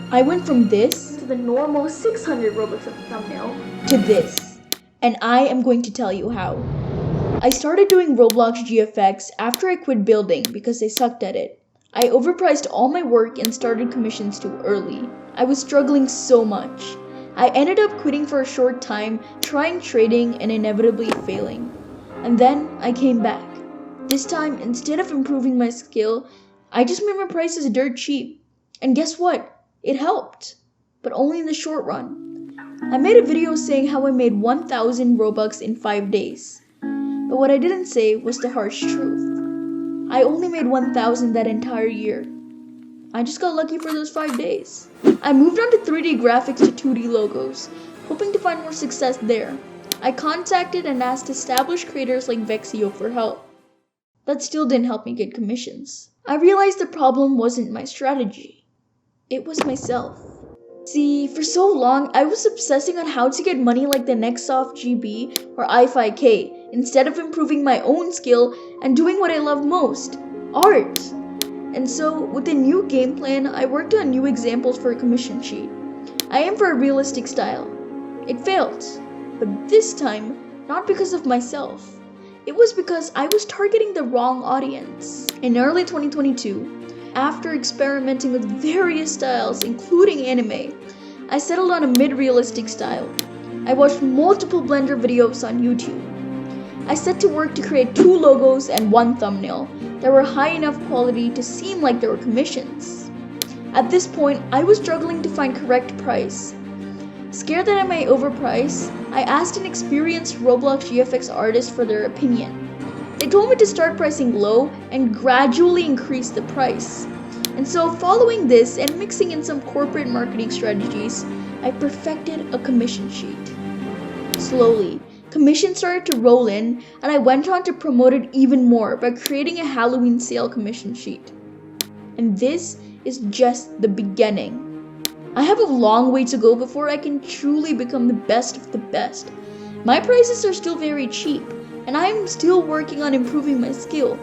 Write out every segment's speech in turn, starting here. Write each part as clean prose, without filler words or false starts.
I went from this to the normal 600 Robux thumbnail to this, and I am going to tell you how. I started doing Roblox GFX after I quit building because I sucked at it. I overpriced all my work and started commissions too early. I was struggling so much. I ended up quitting for a short time, trying trading and inevitably failing. And then I came back. This time, instead of improving my skill, I just made my prices dirt cheap. And guess what? It helped. But only in the short run. I made a video saying how I made 1,000 Robux in 5 days. But what I didn't say was the harsh truth. I only made 1,000 that entire year. I just got lucky for those 5 days. I moved on to 3D graphics to 2D logos, hoping to find more success there. I contacted and asked established creators like Vexio for help. That still didn't help me get commissions. I realized the problem wasn't my strategy. It was myself. See, for so long, I was obsessing on how to get money like the Nextsoft GB or i5K instead of improving my own skill and doing what I love most, art. And so, with the new game plan, I worked on new examples for a commission sheet. I aimed for a realistic style. It failed, but this time, not because of myself. It was because I was targeting the wrong audience. In early 2022, after experimenting with various styles, including anime, I settled on a mid-realistic style. I watched multiple Blender videos on YouTube. I set to work to create 2 logos and 1 thumbnail that were high enough quality to seem like they were commissions. At this point, I was struggling to find correct price. Scared that I might overprice, I asked an experienced Roblox GFX artist for their opinion. They told me to start pricing low and gradually increase the price. And so, following this and mixing in some corporate marketing strategies, I perfected a commission sheet. Slowly, commissions started to roll in, and I went on to promote it even more by creating a Halloween sale commission sheet. And this is just the beginning. I have a long way to go before I can truly become the best of the best. My prices are still very cheap, and I am still working on improving my skill.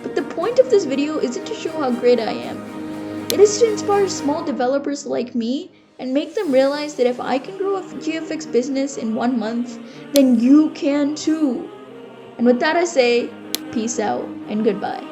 But the point of this video isn't to show how great I am. It is to inspire small developers like me and make them realize that if I can grow a GFX business in 1 month, then you can too. And with that I say, peace out and goodbye.